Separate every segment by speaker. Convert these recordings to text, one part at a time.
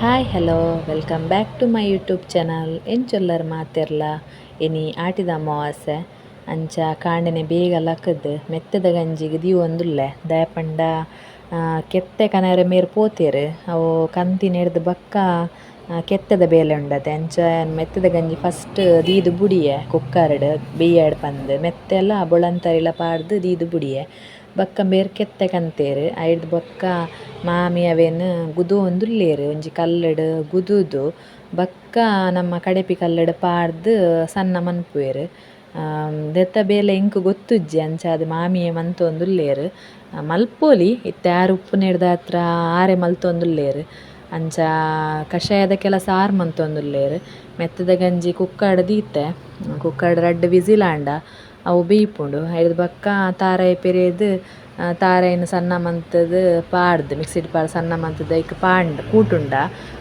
Speaker 1: Hi hello welcome back to my YouTube channel ಎಂಚೊಲ್ಲರು ಮಾತಿರ್ಲ ಎನಿ ಆಟಿದ ಅಮಾವಾಸ್ಯೆ ಅಂಚ ಕಾಂಡನೆ ಬೇಗ ಲಕ್ಕದು ಮೆತ್ತದ ಗಂಜಿಗೆ ಒಂದುಲ್ಲೆ ದಯಪಂಡ ಕೆತ್ತೆ ಕನರೆ ಮೇರು ಪೋತೇರು ಅವು ಕಂತಿನ ಹಿಡ್ದು ಬಕ್ಕ ಕೆತ್ತದ ಬೇಲೆ ಉಂಡತೆ ಅಂಚ ಮೆತ್ತದ ಗಂಜಿ ಫಸ್ಟ್ ದೀದು ಬುಡಿಯೆ ಕುಕ್ಕರ್ಡ್ ಬೇಯ್ಯಾಡ್ ಪಂದ್ ಮೆತ್ತೆಲ್ಲ ಬೊಳಂತರಿಲ ಪಾಡ್ದು ದೀದು ಬುಡಿಯೆ ಬಕ್ಕ ಬೇರ್ ಕೆತ್ತೆ ಕಂತೇರು ಐರ್ದ್ ಬೊಕ್ಕ ಮಾಮಿ ಅವೆನ್ ಗುದೋಂದುಲ್ಲೆರ್ ಒಂಜಿ ಕಲ್ಲಡ್ ಗುದುದು ಬಕ್ಕ ನಮ್ಮ ಕಡೆಪಿ ಕಲ್ಲಡ್ ಪಾಡ್ದ್ ಸಣ್ಣ ಮನ್ಪುವೆರ್ ದೆತ್ತ ಬೇಲೆ ಎಂಕ್ ಗೊತ್ತಿಜ್ಜಿ ಅಂಚ ಅದು ಮಾಮಿಯೇ ಮಂತೊಂದುಲ್ಲೆರ್ ಮಲ್ಪೊಲಿ ಇತ್ತೆ ಆರು ಉಪ್ಪುನೆರ್ದ್ ಹತ್ರ ಆರೆ ಮಲ್ತೊಂದುಲ್ಲೆರ್ ಅಂಚ ಕಷಾಯದ ಕೆಲಸ ಆರು ಮಂತೊಂದುಲ್ಲೆರ್ ಮೆತ್ತದ ಗಂಜಿ ಕುಕ್ಕರ್ಡ್ ದೀತೆ ಕುಕ್ಕರ್ಡ್ ರಡ್ಡ್ ವಿಸಿಲ್ ಆಂಡ ಅವು ಬೇಯ್ಪುಂಡು ಐರ್ದ್ ಬಕ್ಕ ತಾರಾಯಿ ಪೆರೇದ್ ತಾರಾಯಿನ್ ಸಣ್ಣ ಮಂತುದು ಪಾಡ್ದ್ ಮಿಕ್ಸಿಡ್ ಪಾಡ್ ಸಣ್ಣ ಮಂತುದು ಐಕ್ ಪಾಂಡ್ ಕೂಟುಂಡ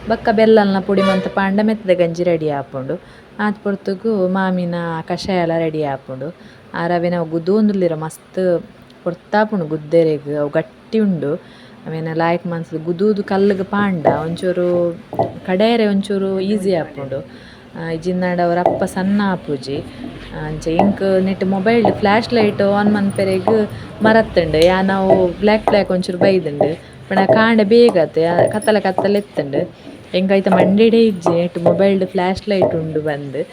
Speaker 1: ಬಕ್ಕ ಬೆಲ್ಲಲ್ನ ಪುಡಿ ಮಂತ್ ಪಾಂಡ ಮೆತ್ತದ ಗಂಜಿ ರೆಡಿ ಆಪುಂಡು ಆತ್ ಪೊರ್ತುಗು ಮಾಮಿನ ಕಷಾಯಲ ರೆಡಿ ಆಪುಂಡು ಆರ್ ಅವೆನ್ ಅವು ಗುದೋಂದುಲ್ಲೆರ್ ಮಸ್ತ್ ಕೊರ್ತಾಪುಂಡು ಗುದ್ದೆರೆಗ್ ಅವು ಗಟ್ಟಿ ಉಂಡು ಅವೆನ್ ಲಾಯ್ಕ್ ಮನ್ಪುದು ಗುದೂದು ಕಲ್ಲುಗು ಪಾಂಡ ಒಂಚೂರು ಕಡೆಯರೆ ಒಂಚೂರು ಈಸಿ ಆಪುಂಡು ಇಜಿಂದಾಂಡ ಅವ್ರ ಅಪ್ಪ ಸಣ್ಣ ಆಪುಜಿ ಅಂಚ ಎಂಕ್ ನೆಟ್ ಮೊಬೈಲ್ ಫ್ಲಾಶ್ ಲೈಟ್ ಆನ್ ಮನ್ಪೆರೆಗ್ ಮರತ್ತುಂಡು ನಾವು ಬ್ಲ್ಯಾಕ್ ಒಂಚೂರು ಬೈದುಂಡು ಪಂಡ ಕಾಂಡೆ ಬೇಗತೆ ಕತ್ತಲೆ ಕತ್ತಲೆ ಎತ್ತುಂಡು ಎಂಕ್ ಐತ ಮಂಡೆಡೆ ಇಜ್ಜಿ ನೆಟ್ ಮೊಬೈಲ್ಡ್ ಫ್ಲಾಶ್ ಲೈಟ್ ಉಂಡು ಬಂದ್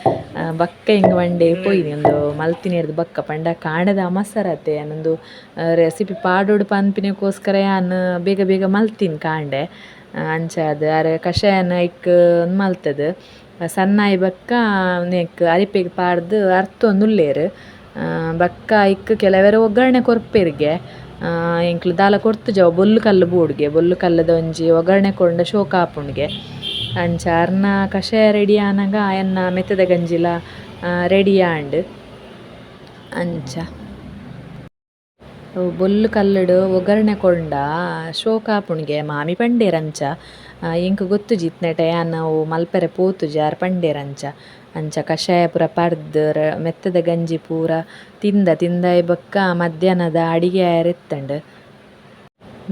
Speaker 1: ಬಕ್ಕ ಎಂಕ್ ಮಂಡೆ ಪೋಯಿನಿ ಉಂದು ಮಲ್ತಿನೆರ್ದ್ ಬಕ್ಕ ಪಂಡ ಕಾಂಡೆದ ಅಮಸರತೆ ಯಾನೊಂದು ರೆಸಿಪಿ ಪಾಡೋಡು ಪನ್ಪಿನಕ್ಕೋಸ್ಕರ ಯಾನ್ ಬೇಗ ಬೇಗ ಮಲ್ತಿನಿ ಕಾಂಡೆ ಅಂಚ ಅದು ಅರೆ ಕಷಾಯನ ಐಕ್ ಮಲ್ತುದು ಸಣ್ಣ ಬಕ್ಕ ನೆಕ್ ಅರಿಪೆಗ್ ಪಾಡ್ದ್ ಅರ್ತೊಂದುಲ್ಲೆರ್ ಬಕ್ಕ ಐಕ್ ಕೆಲವೆರೆ ಒಗ್ಗರಣೆ ಕೊರ್ಪೆರ್ಗೆ ಎಂಕ್ಲು ದಾಲ ಕೊರ್ತುಜವ ಬೊಲ್ಲು ಕಲ್ಲು ಬೋಡ್ಗೆ ಬೊಲ್ಲು ಕಲ್ಲುದ ಒಂಜಿ ಒಗ್ಗರಣೆ ಕೊಂಡ ಶೋಕ ಆಪುಂಡ್ಗೆ ಅಂಚ ಅರ್ನ ಕಷಾಯ ರೆಡಿ ಆನಗ ಎನ್ನ ಮೆತ್ತದ ಗಂಜಿಲ ರೆಡಿ ಆಂಡ್ ಅಂಚ ಬೊಲ್ಲು ಕಲ್ಲುಡು ಒಗ್ಗರಣೆ ಕೊಂಡ ಶೋಕ ಆಪುಂಡ್ಗೆ ಮಾಮಿ ಪಂಡೇರಂಚ ಎಂಕ್ ಗೊತ್ತುಜಿ ಇತ್ನೆಟ ಯಾನ್ ಅವು ಮಲ್ಪೆರೆ ಪೋತುಜಿ ಆರ್ ಪಂಡೇರಂಚ ಅಂಚ ಕಷಾಯ ಪೂರ ಪಾಡ್ದ್ ಮೆತ್ತದ ಗಂಜಿ ಪೂರ ತಿಂದಾಯ್ ಬಕ್ಕ ಮಧ್ಯಾಹ್ನದ ಅಡಿಗೆ ಆಯರೆತ್ತಂಡ್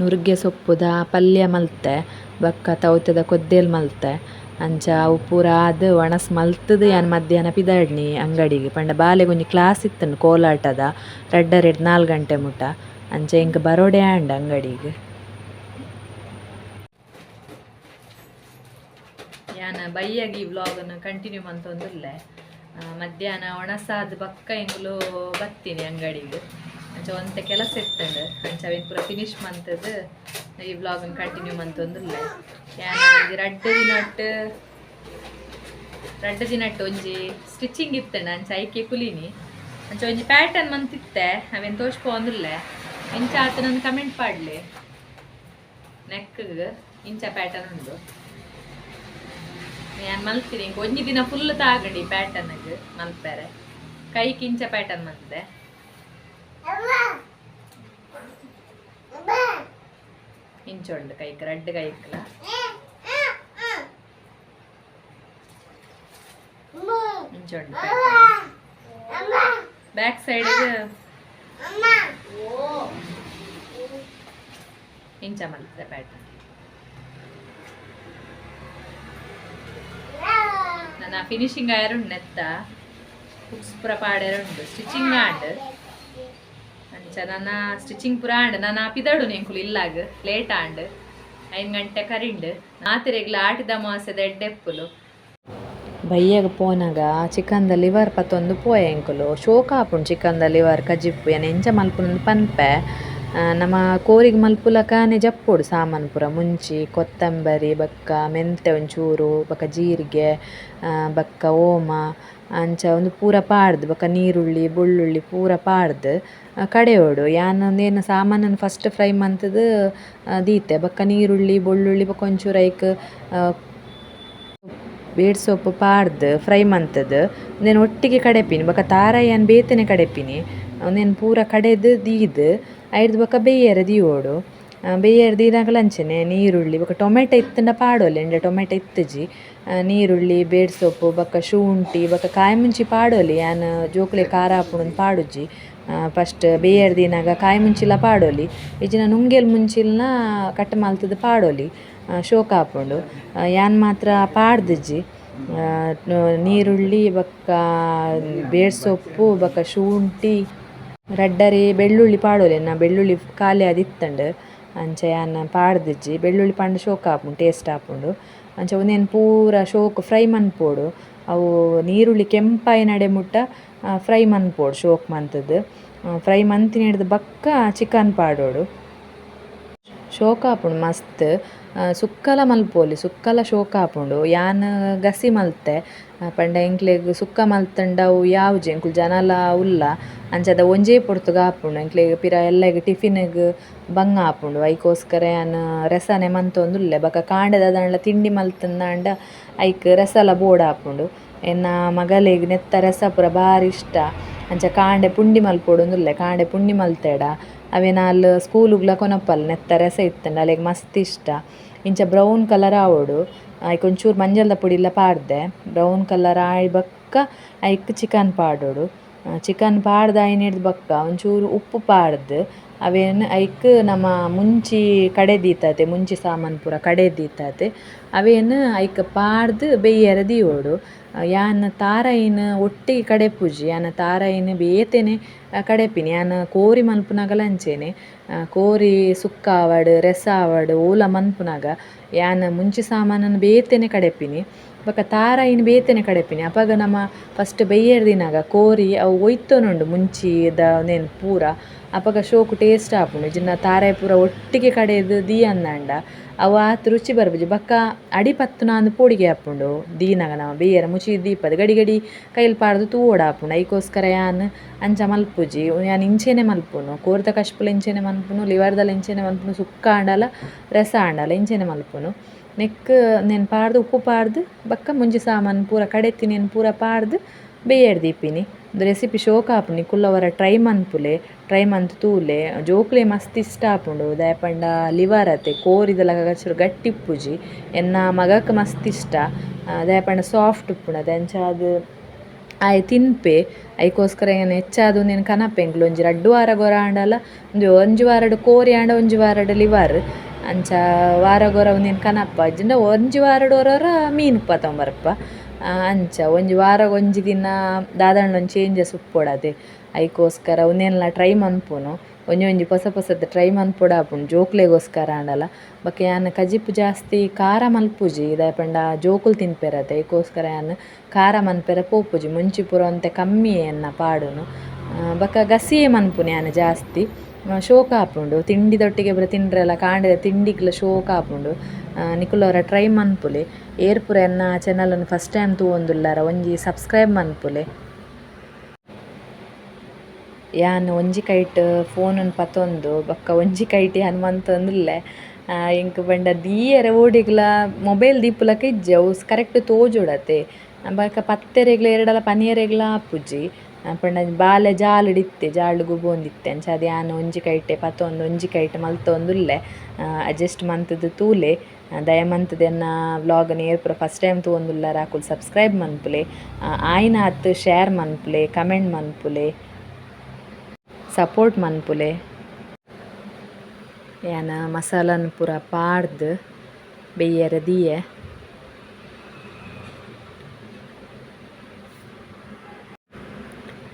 Speaker 1: ನುರ್ಗೆ ಸೊಪ್ಪುದ ಪಲ್ಯ ಮಲ್ತೆ ಬಕ್ಕ ತೌತೆದ ಕೊದ್ದೇಲ್ ಮಲ್ತೆ ಅಂಚ ಅವು ಪೂರ ಆದ್ ವಣಸ್ ಮಲ್ತುದು ಯಾನ್ ಮಧ್ಯಾಹ್ನ ಪಿದಾಡ್ನಿ ಅಂಗಡಿಗ್ ಪಂಡ ಬಾಲೆಗ್ ಒಂಜಿ ಕ್ಲಾಸ್ ಇತ್ತುಂಡು ಕೋಲಾಟದ ರಡ್ಡರೆಡ್ 4 ಗಂಟೆ ಮುಟ ಅಂಚ ಎಂಕ್ ಬರೋಡೆ ಆಂಡ್ ಅಂಗಡಿಗ್ ಯಾನ್ ಬಯ್ಯಗ್ ಈ ವ್ಲಾಗನ್ ಕಂಟಿನ್ಯೂ ಮಂತೊಂದುಲ್ಲೆ ಮಧ್ಯಾಹ್ನ ಒಣಸಾದ್ ಬಕ್ಕ ಎಂಕ್ಲು ಬತ್ತೀನಿ ಅಂಗಡಿಗ್ ಅಂಚ ಒಂತೆ ಕೆಲಸ ಇತ್ತಂಡ್ ಅಂಚ ಅವೆನ್ ಪೂರ ಫಿನಿಶ್ ಮಂತದ್ ಈ ವ್ಲಾಗನ್ ಕಂಟಿನ್ಯೂ ಮಂತೊಂದುಲ್ಲೆ ಯಾನ್ ಒಂಜಿ ರಡ್ಡ್ ದಿನಟ್ ಒಂಜಿ ಸ್ಟಿಚಿಂಗ್ ಇತ್ತಂಡ್ ಅಂಚ ಐಕೆ ಕುಲಿನಿ ಅಂಚ ಒಂಜಿ ಪ್ಯಾಟರ್ನ್ ಮಂತಿತ್ತೆ ಅವೆನ್ ತೋಜ್ಪೋಂದುಲ್ಲೆ ಇಂಚ ಆತ ನಂದು ಕಮೆಂಟ್ ಪಾಡ್ಲೆ ನೆಕ್ಗ್ ಇಂಚ ಪ್ಯಾಟರ್ನ್ ಉಂಡು ಯಾನ್ ಮಲ್ತೀನಿ ಇಂಕ ಒಂಜಿ ದಿನ ಫುಲ್ ತಾಗಡಿ ಪ್ಯಾಟರ್ನ್ಗ್ ಮಲ್ಪೆರೆ ಕೈಕ್ ಇಂಚ ಪ್ಯಾಟರ್ನ್ ಮಂತಿದೆ ಇಂಚೊಂಡು ಕೈಕ್ ರಡ್ಡ್ ಕೈಕ್ಲ ಇಂಚೊಂಡು ಬ್ಯಾಕ್ ಸೈಡ್ ಇಂಚ ಮಲ್ತಿದೆ ಪ್ಯಾಟರ್ನ್ ನನ್ನ ಫಿನಿಶಿಂಗ್ ಆಯರುಂಡು ನೆತ್ತ ಹುಕ್ಸ್ ಪೂರ ಪಾಡೆರುಂಡು ಸ್ಟಿಚಿಂಗ್ ಆಂಡ್ ಅಂಚ ನನ್ನ ಸ್ಟಿಚಿಂಗ್ ಪೂರ ಆಂಡ್ ನಾನು ಪಿದಡು ನೆಂಕುಲು ಇಲ್ಲಾಗ್ ಲೇಟ್ ಆಂಡ್ 5 ಗಂಟೆ ಕರಿಂಡ್ ನಾತಿರೆಗ್ಲ ಆಟಿದ ಅಮಾವಾಸ್ಯೆದ ಎಡ್ಡೆಪ್ಪುಲು ಬಯ್ಯಗ್ ಪೋನಾಗ ಚಿಕನ್ದ ಲಿವರ್ ಪತ್ತೊಂದು ಪೋಯ ಎಂಕುಲು ಶೋಕ ಆಪುಂಡು ಚಿಕನ್ದ ಲಿವರ್ ಕಜಿಪ್ಪು ಯಾನ್ ಎಂಚ ಮಲ್ಪುನಂದು ಪನ್ಪೆ ನಮ್ಮ ಕೋರಿಗ್ ಮಲ್ಪುಲಕಾನೆ ಜಪ್ಪೋಡು ಸಾಮಾನು ಪೂರ ಮುಂಚಿ ಕೊತ್ತಂಬರಿ ಬಕ್ಕ ಮೆಂತೆ ಒಂಚೂರು ಬಕ್ಕ ಜೀರಿಗೆ ಬಕ್ಕ ಓಮ ಅಂಚ ಒಂದು ಪೂರ ಪಾಡ್ದ್ ಬಕ್ಕ ನೀರುಳ್ಳಿ ಬೆಳ್ಳುಳ್ಳಿ ಪೂರ ಪಾಡ್ದ್ ಕಡೆಯೋಡು ಯಾನ್ ಒಂದೇನು ಸಾಮಾನನ್ನು ಫಸ್ಟ್ ಫ್ರೈ ಮಂತುದು ದೀತೆ ಬಕ್ಕ ನೀರುಳ್ಳಿ ಬೆಳ್ಳುಳ್ಳಿ ಬಕ್ಕ ಒಂಚೂರು ಐಕ್ ಬೇಡ್ ಸೊಪ್ಪು ಪಾಡ್ದ್ ಫ್ರೈ ಮಂತುದು ಒಂದೇನು ಒಟ್ಟಿಗೆ ಕಡೆಪಿನಿ ಬಕ್ಕ ತಾರಾಯಿ ಬೇತೆನೆ ಕಡೆಪಿನಿ ಒಂದೇನು ಪೂರ ಕಡೆದು ದೀದ್ ಐರ್ದ್ ಬಕ್ಕ ಬೇಯರೆ ದೀವೋಡು ಬೇಯರೆ ದೀನಾಗಲಂಚನೆ ನೀರುಳ್ಳಿ ಬೊಕ ಟೊಮೆಟೊ ಇತ್ತಂಡ ಪಾಡೊಲಿ ಎಂಡ ಟೊಮೆಟೊ ಇತ್ತುಜಿ ನೀರುಳ್ಳಿ ಬೇಡ್ ಸೊಪ್ಪು ಬೊಕ ಶುಂಠಿ ಬೊಕ ಕಾಯಿ ಮುಂಚಿ ಪಾಡೊಲಿ ಯಾನ್ ಜೋಕುಲೆ ಖಾರ ಆಪುಂಡು ಪಾಡುಜಿ ಫಸ್ಟ್ ಬೇಯರೆ ದೀನಾಗ ಕಾಯಿ ಮುಂಚಿಲ ಪಾಡೊಲಿ ಇಜಿನ ನುಂಗೆಲ್ ಮುಂಚಿಲ್ನ ಕಟ್ ಮಲ್ತುದು ಪಾಡೊಲಿ ಶೋಕ ಹಾಪುಂಡು. ಯಾನ್ ಮಾತ್ರ ಪಾಡ್ದಿಜ್ಜಿ ನೀರುಳ್ಳಿ ಬೊಕ್ಕ ಬೇಡ್ಸೊಪ್ಪು ಬೊಕ್ಕ ಶುಂಠಿ ರಡ್ಡರೆ ಬೆಳ್ಳುಳ್ಳಿ ಪಾಡೊಲೆನ್ನ ಬೆಳ್ಳುಳ್ಳಿ ಖಾಲಿ ಆದಿತ್ತಂಡು ಅಂಚ ಯಾನ್ ಪಾಡ್ದಿಜ್ಜಿ ಬೆಳ್ಳುಳ್ಳಿ ಪಂಡ ಶೋಕ ಹಾಪುಂಡು ಟೇಸ್ಟ್ ಆಪುಂಡು. ಅಂಚ ಉಂದೆನ್ ಪೂರ ಶೋಕು ಫ್ರೈ ಮನ್ಪೋಡು. ಅವು ನೀರುಳ್ಳಿ ಕೆಂಪಾಯಿನಡೆ ಮುಟ್ಟ ಫ್ರೈ ಮನ್ಪೋಡು ಶೋಕ್ ಮಂತುದು. ಫ್ರೈ ಮಂತಿನ ಬಕ್ಕ ಚಿಕನ್ ಪಾಡೋಡು. ಶೋಕ ಹಾಪುಂಡು ಮಸ್ತ್ ಸುಕ್ಕಲ ಮಲ್ಪೊಲಿ ಸುಕ್ಕಲ ಶೋಕ ಹಾಪುಂಡು. ಯಾನ್ ಗಸಿ ಮಲ್ತೆ ಪಂಡ ಎಂಕ್ಲೆಗ್ ಸುಕ್ಕ ಮಲ್ತಂಡ ಅವು ಯಾವುಜಿ ಎಂಕುಲು ಜನಲ ಉಲ್ಲ ಅಂಚಾದ ಒಂಜೇ ಪೊರ್ತುಗು ಹಾಪುಂಡು. ಎಂಕ್ಲೆಗ್ ಪಿರ ಎಲ್ಲೆಗ್ ಟಿಫಿನ್ಗ್ ಬಂಗ ಹಾಪುಂಡು. ಐಕೋಸ್ಕರ ಯಾನ್ ರಸನೆ ಮಂತೊಂದುಲ್ಲೆ ಬೊಕ ಕಾಂಡೆ ದಾದನಲ ತಿಂಡಿ ಮಲ್ತಂದಾಂಡ ಐಕ್ ರಸಲ ಬೋಡು ಹಾಪುಂಡು. ಎನ್ನ ಮಗಲೆಗ್ ನೆತ್ತ ರಸ ಪೂರ ಬಾರಿ ಇಷ್ಟ. ಅಂಚ ಕಾಂಡೆ ಪುಂಡಿ ಮಲ್ಪೊಡುಂದುಲ್ಲೆ ಕಾಂಡೆ ಪುಂಡಿ ಮಲ್ತೆಡ ಅವೆ ನಾಲ್ ಸ್ಕೂಲುಗ್ಲ ಕೊನಪ್ಪಲ್ ನೆತ್ತ ರಸ ಇತ್ತಂಡ ಅಲೆಗ್ ಮಸ್ತ್ ಇಷ್ಟ. ಇಂಚ ಬ್ರೌನ್ ಕಲರ್ ಆವೊಡು ಐಕ್ ಒಂಚೂರು ಮಂಜಲ್ದ ಪೊಡಿಲ ಪಾಡ್ದೆ ಬ್ರೌನ್ ಕಲರ್ ಆಯ್ ಬಕ್ಕ ಐಕ್ ಚಿಕನ್ ಪಾಡೋಡು. ಚಿಕನ್ ಪಾಡ್ದಾಯಿನೆಡ್ದ್ ಬಕ್ಕ ಒಂಚೂರು ಉಪ್ಪು ಪಾಡ್ದು ಅವೇನ್ ಐಕ್ ನಮ ಮುಂಚಿ ಕಡೆದೀತತೆ ಮುಂಚಿ ಸಾಮಾನು ಪೂರ ಕಡೆದೀತತೆ ಅವೇನ್ ಐಕ್ ಪಾಡ್ದು ಬೆಯ್ಯರೆ ದೀವೊಡು. ಯಾನ್ ತಾರಾಯಿನ್ ಒಟ್ಟಿಗೆ ಕಡೆಪುಜಿ ಯಾನ್ ತಾರಾಯಿನ್ ಬೇತೆನೆ ಕಡೆಪಿನಿ. ಯಾನ್ ಕೋರಿ ಮನ್ಪುನಗಲ ಅಂಚೆನೆ ಕೋರಿ ಸುಕ್ಕ ಆವಡ್ ರೆಸ ಆವಡ್ ಓಲ ಮನ್ಪುನಗ ಯಾನ್ ಮುಂಚಿ ಸಾಮಾನನ್ ಬೇತೆನೆ ಕಡೆಪಿನಿ ಬೊಕ ತಾರಾಯಿನ್ ಬೇತೆನೆ ಕಡೆಪಿನಿ. ಅಪಗ ನಮ ಫಸ್ಟ್ ಬೆಯ್ಯರೆ ದಿನಗ ಕೋರಿ ಅವು ಒಯ್ತೊನುಂಡು ಮುಂಚಿದ ಉಂದೆನ್ ಪೂರ ಅಪಗ ಶೋಕು ಟೇಸ್ಟ್ ಆಪುಂಡು. ಜಿನ್ನ ತಾರಾಯಿ ಪೂರ ಒಟ್ಟಿಗೆ ಕಡೆದ್ ದಿ ಅಂದಾಂಡ ಅವು ಆತ್ ರುಚಿ ಬರ್ಪುಜಿ. ಬಕ್ಕ ಅಡಿ ಪತ್ತುನಾಂದ್ ಪೋಡಿಗೆ ಆಪುಂಡು ದೀನಗ ನಮ ಬೆಯ್ಯರೆ ಮುಚಿ ದೀಪದ ಗಡಿ ಗಡಿ ಕೈಲ್ ಪಾಡ್ದು ತೂವೊಡು ಆಪುಂಡು. ಐಕೋಸ್ಕರ ಯಾನ್ ಅಂಚ ಮಲ್ಪುಜಿ. ಯಾನ್ ಇಂಚೆನೆ ಮಲ್ಪುನು ಕೋರ್ದ ಕಶ್ಪುಲ ಇಂಚೆನೆ ಮಲ್ಪುನು ಲಿವರ್ದಲ ಇಂಚೆನೆ ಮಲ್ಪುನು ಸುಕ್ಕ ಆಂಡಲ ರಸ ಆಂಡಲ ಇಂಚೆನೆ ಮಲ್ಪುನು. ನೆಕ್ಕ್ ನೆನ್ ಪಾಡ್ದು ಉಪ್ಪು ಪಾಡ್ದು ಬಕ್ಕ ಮುಂಜಿ ಸಾಮಾನು ಪೂರ ಕಡೆತಿನೆನ್ ಪೂರ ಪಾಡ್ದು ಬೆಯ್ಯರೆ ದೀಪಿನಿ. ಒಂದು ರೆಸಿಪಿ ಶೋಕ ಆಪುಂಡು ನಿಕುಲ್ಲವರ ಟ್ರೈ ಮನ್ಪುಲೆ ಟ್ರೈ ಮಂತ್ ತೂಲೆ ಜೋಕ್ಲೆ ಮಸ್ತ್ ಇಷ್ಟ ಆಪುಂಡು. ದಾಯಪಂಡ ಲಿವರ್ ಅತೆ ಕೋರಿದಲ ಚೂರು ಗಟ್ಟಿ ಇಪ್ಪುಜಿ ಎನ್ನ ಮಗಕ್ ಮಸ್ತ್ ಇಷ್ಟ. ದಾಯಪಂಡ ಸಾಫ್ಟ್ ಉಪ್ಪುಂಡು ಅದು ಅಂಚಾದ್ ಆಯ್ ತಿನ್ಪೆ ಐಕೋಸ್ಕರ ಏನು ಹೆಚ್ಚಾದು ಉಂದೆನ್ ಕನಪೆ ಎಂಕ್ಲು ಒಂಜಿ 2 ವಾರ ಗೊರ ಆಂಡಲ ಒಂಜಿ ವಾರಡ್ ಕೋರಿ ಆಂಡ ಒಂಜಿ ವಾರಡ್ ಲಿವರ್ ಅಂಚ ವಾರ ಗೊರ ಉಂದೆನ್ ಕನಪ ಇಜ್ಜಿಂಡ ಒಂಜಿ ವಾರಡ್ ಒರರ ಮೀನು ಪತೊಂಬರ್ಪ. ಅಂಚ ಒಂಜಿ ವಾರಗ್ ಒಂಜಿ ದಿನ ದಾದಾಂಡ್ಲ ಒಂಜಿ ಚೇಂಜಸ್ ಉಪ್ಪೊಡದೆ ಐಕೋಸ್ಕರ ಉಂದೆನ್ಲ ಟ್ರೈ ಮನ್ಪುನು. ಒಂಜಿ ಒಂಜಿ ಪೊಸ ಪೊಸತ್ ಟ್ರೈ ಮನ್ಪೊಡು ಆಪುಂಡು ಜೋಕ್ಲೆಗೋಸ್ಕರ ಆಂಡಲ. ಬೊಕ ಯಾನ್ ಕಜಿಪ್ಪು ಜಾಸ್ತಿ ಖಾರ ಮಲ್ಪುಜಿ ದಾಯಪಂಡ ಜೋಕುಲು ತಿನ್ಪೆರತೆ ಐಕೋಸ್ಕರ ಯಾನ್ ಖಾರ ಮನ್ಪೆರೆ ಪೋಪುಜಿ. ಮುಂಚಿ ಪೂರ ಒಂತೆ ಕಮ್ಮಿಯೇ ಎನ್ನ ಪಾಡುನು ಬೊಕ ಗಸಿಯೇ ಮನ್ಪುನು ಯಾನ್ ಜಾಸ್ತಿ. ಶೋಕ ಆಪುಂಡು ತಿಂಡಿದೊಟ್ಟಿಗೆ ಪೂರ ತಿಂಡ್ರೆಲ ಕಾಂಡೆದ ತಿಂಡಿಗ್ಲ ಶೋಕ ಆಪುಂಡು. ನಿಕುಲವರ ಟ್ರೈ ಮನ್ಪುಲೆ. ಏರ್ ಪೂರ ಎನ್ನ ಚಾನಲನ್ನು ಫಸ್ಟ್ ಟೈಮ್ ತೂವೊಂದುಲ್ಲಾರ ಒಂಜಿ ಸಬ್ಸ್ಕ್ರೈಬ್ ಮನ್ಪುಲೆ. ಯಾನ್ ಒಂಜಿ ಕೈಟ್ ಫೋನುನ್ ಪತೊಂದು ಬೊಕ್ಕ ಒಂಜಿ ಕೈಟ್ ಯಾನ್ ಮಂತೊಂದುಲ್ಲೆ ಎಂಕ್ ಪಂಡ ದೀಯರೆ ಓಡಿಗ್ಲ ಮೊಬೈಲ್ ದೀಪುಲಕ ಇಜ್ಜಿ ಅವು ಕರೆಕ್ಟ್ ತೋಜುಂಡತೆ ಬೊಕ ಪತ್ತೆರೆಗ್ಲ ಎರಡಲ ಪನಿಯರೆಗ್ಲ ಆಪುಜಿ. ಪಂಡ ಬಾಲೆ ಜಾಲುಡು ಇತ್ತೆ ಜಾಲ್ಡ್ ಗುಬೋಂದಿತ್ತೆ ಅಂಚಾದ್ ಯಾನ್ ಒಂಜಿ ಕೈಟೆ ಪತೊಂದು ಒಂಜಿ ಕೈಟ್ ಮಲ್ತೊಂದುಲ್ಲೆ ಅಡ್ಜಸ್ಟ್ ಮಂತುದು ತೂಲೆ. ದಯ ಮಂತುದು ಎನ್ನ ವ್ಲಾಗ್ನ್ ಏರ್ ಪೂರ ಫಸ್ಟ್ ಟೈಮ್ ತೂವೊಂದುಲ್ಲಾರ ಆಕುಲು ಸಬ್ಸ್ಕ್ರೈಬ್ ಮನ್ಪುಲೆ. ಆಯ್ನ ಆತ್ ಶೇರ್ ಮನ್ಪುಲೆ ಕಮೆಂಟ್ ಮನ್ಪುಲೆ ಸಪೋರ್ಟ್ ಮನ್ಪುಲೆ. ಯಾನ್ ಮಸಾಲಾನ್ ಪೂರ ಪಾಡ್ದು ಬೆಯ್ಯರೆ ದಿಯೆ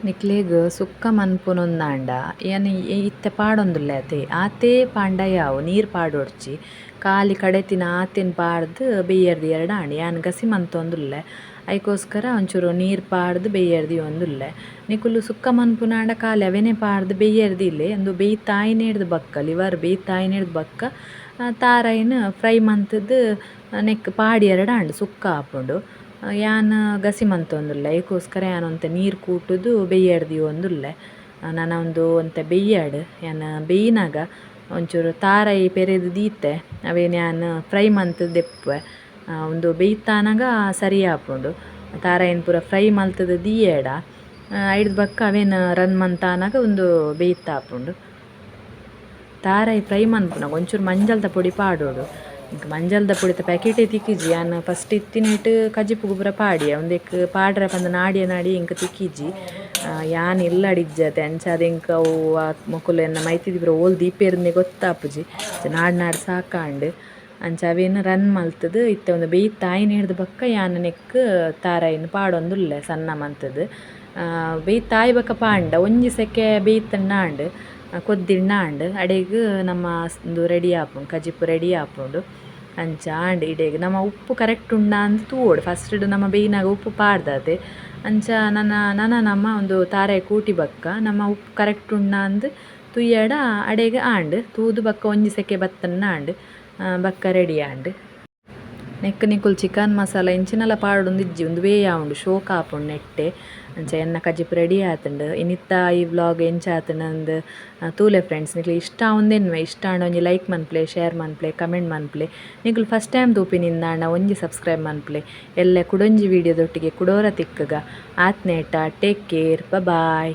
Speaker 1: ನಿಕ್ಲೆಗ್ ಸುಕ್ಕ ಮನ್ಪುನೊಂದಾಂಡ ಯಾನ್ ಇತ್ತೆ ಪಾಡೊಂದುಲ್ಲೆ ಆತೆ ಪಾಂಡ ಯಾವು ನೀರು ಪಾಡೊಡ್ಚಿ ಖಾಲಿ ಕಡೆತಿನ ಆತೆನ್ ಪಾಡ್ದು ಬೆಯ್ಯರೆ ದಿಯರೆ ಡಾಂಡ್ ಯಾನ್ ಗಸಿ ಮಂತೊಂದುಲ್ಲೆ. ಐಕೋಸ್ಕರ ಒಂಚೂರು ನೀರು ಪಾಡ್ದು ಬೆಯ್ಯರೆ ದಿಯೊಂದುಲ್ಲೆ. ನಿಕುಲು ಸುಕ್ಕ ಮನ್ಪುನಾಂಡ ಖಾಲಿ ಅವೆನೆ ಪಾಡ್ದು ಬೆಯ್ಯರೆ ದೀಲೆ ಅಂದು ಬೇಯ್ತಾಯಿನೆಡ್ದ್ ಬಕ್ಕ ಲಿವರ್ ಬೇಯ್ತಾಯಿನೆಡ್ದ್ ಬಕ್ಕ ತಾರಾಯಿನ್ ಫ್ರೈ ಮಂತುದು ನೆಕ್ಕ್ ಪಾಡಿಯರೆ ಡಾಂಡ್ ಸುಕ್ಕ ಆಪುಂಡು. ಯಾನ್ ಗಸಿ ಮಂತೊಂದುಲ್ಲೆ ಐಕೋಸ್ಕರ ಯಾನ್ ಒಂತೆ ನೀರು ಕೂಟುದು ಬೆಯ್ಯರೆ ದಿಯೊಂದುಲ್ಲೆ. ನನ ಒಂದು ಒಂತೆ ಬೆಯ್ಯಾಡ್ ಯಾನ್ ಬೇಯ್ನಾಗ ಒಂಚೂರು ತಾರಾಯಿ ಪೆರೆದು ದೀತೆ ಅವೇನ್ ಯಾನ್ ಫ್ರೈ ಮಂತುದು ದೆಪ್ಪುವೆ ಒಂದು ಬೇಯ್ತಾನಗ ಸರಿ ಆಪುಂಡು. ತಾರಾಯಿನ್ ಪೂರ ಫ್ರೈ ಮಲ್ತುದು ದೀಯೆಡ ಐಡ್ದ್ ಬಕ್ಕ ಅವೇನ್ ರನ್ ಮಂತಾನಗ ಒಂದು ಬೇಯ್ತಾಪುಂಡು. ತಾರಾಯಿ ಫ್ರೈ ಮನ್ಪುನಗ ಒಂಚೂರು ಮಂಜಲ್ದ ಪೊಡಿ ಪಾಡೋಡು. ಮಂಜಲ್ದ ಪೊಡಿತ ಪ್ಯಾಕೆಟೇ ತಿಕ್ಕಿಜಿ ಯಾನ್ ಫಸ್ಟ್ ಇತ್ತಿನೇಟ್ ಕಜಿಪ್ಪುಗು ಪೂರ ಪಾಡಿಯ ಉಂದೆಕ್ ಪಾಡ್ರೆ ಪಂದ್ ನಾಡಿಯ ನಾಡಿ ಎಂಕ್ ತಿಕ್ಕಿಜಿ. ಯಾನ್ ಇಲ್ಲಡಿಜ್ಜತೆ ಅಂಚಾದ್ ಎಂಕ್ ಅವು ಮೊಕುಲು ಎನ್ನ ಮೈತಿದಿ ಪೂರ ಓಲ್ ದೀಪೆರ್ನೆ ಗೊತ್ತಾಪುಜಿ ನಾಡ್ ನಾಡ್ ಸಾಕಾಂಡ್. ಅಂಚ ಅವೇನು ರನ್ ಮಲ್ತದು ಇತ್ತೆ ಒಂದು ಬೇಯ್ತ ತಾಯಿನ ಹಿಡ್ದು ಬಕ್ಕ ಯಾನ್ ನೆಕ್ ತಾರಾಯಿನ ಪಾಡೊಂದುಲ್ಲೆ ಸಣ್ಣ ಮಂತದ್ದು ಬೇಯ್ತ ತಾಯಿ ಬಕ್ಕ ಪಾಂಡ ಒಂಜಿ ಸೆಕೆ ಬೇಯ್ತನ್ನಾಂಡ್ ಕೊದ್ದಿಣ್ಣಾಂಡ್ ಅಡೆಗ್ ನಮ್ಮ ಒಂದು ರೆಡಿ ಆಪುಂಡು ಕಜಿಪು ರೆಡಿ ಆಪುಂಡು ಅಂಚ ಆಂಡ್ ಇಡೆಗ್ ನಮ್ಮ ಉಪ್ಪು ಕರೆಕ್ಟ್ ಉಂಡ ಅಂತ ತೂವೋಡು ಫಸ್ಟ್ ನಮ್ಮ ಬೇಯ್ನಾಗ ಉಪ್ಪು ಪಾಡ್ದದೆ ಅಂಚ ನಮ್ಮ ಒಂದು ತಾರಾಯಿ ಕೂಟಿ ಬಕ್ಕ ನಮ್ಮ ಉಪ್ಪು ಕರೆಕ್ಟ್ ಉಂಡ ಅಂದ್ ತುಯ್ಯಡ ಅಡೆಗ್ ಆಂಡ್ ತೂದು ಬಕ್ಕ ಒಂಜಿ ಸೆಕೆ ಬತ್ತನ್ನಾಂಡ್ ಬಕ್ಕ ರೆಡಿ ಆಂಡ್ ನೆಕ್ ನಿಕುಲ್ ಚಿಕನ್ ಮಸಾಲ ಇಂಚಿನಲ ಪಾಡೊಂದು ಇಜ್ಜಿ ಒಂದು ವೇ ಆವುಂಡು ಶೋಕ್ ಆಪುಂಡು ನೆಟ್ಟೆ ಅಂಚ ಎನ್ನ ಕಜಿಪು ರೆಡಿ ಆತುಂಡು ಇನ್ನಿತ್ತ ಈ ವ್ಲಾಗ್ ಎಂಚ ಆತುಂಡು ತೂಲೆ ಫ್ರೆಂಡ್ಸ್ ನಿಕ್ಲೆ ಇಷ್ಟ ಆವೊಂದೆನ್ವೆ ಇಷ್ಟ ಆಂಡ ಒಂಜಿ ಲೈಕ್ ಮನ್ಪ್ಲೆ ಶೇರ್ ಮನ್ಪ್ಲೆ ಕಮೆಂಟ್ ಮನ್ಪ್ಲೆ ನಿಕುಲು ಫಸ್ಟ್ ಟೈಮ್ ತೂಪಿನಿಂದಾಂಡ ಒಂಜಿ ಸಬ್ಸ್ಕ್ರೈಬ್ ಮನ್ಪ್ಲೆ ಎಲ್ಲೆ ಕುಡೊಂಜಿ ವೀಡಿಯೋದೊಟ್ಟಿಗೆ ಕುಡೋರ ತಿಕ್ಕಗ ಆತ್ನೇಟ ಟೇಕ್ ಕೇರ್ ಬಾಯ್.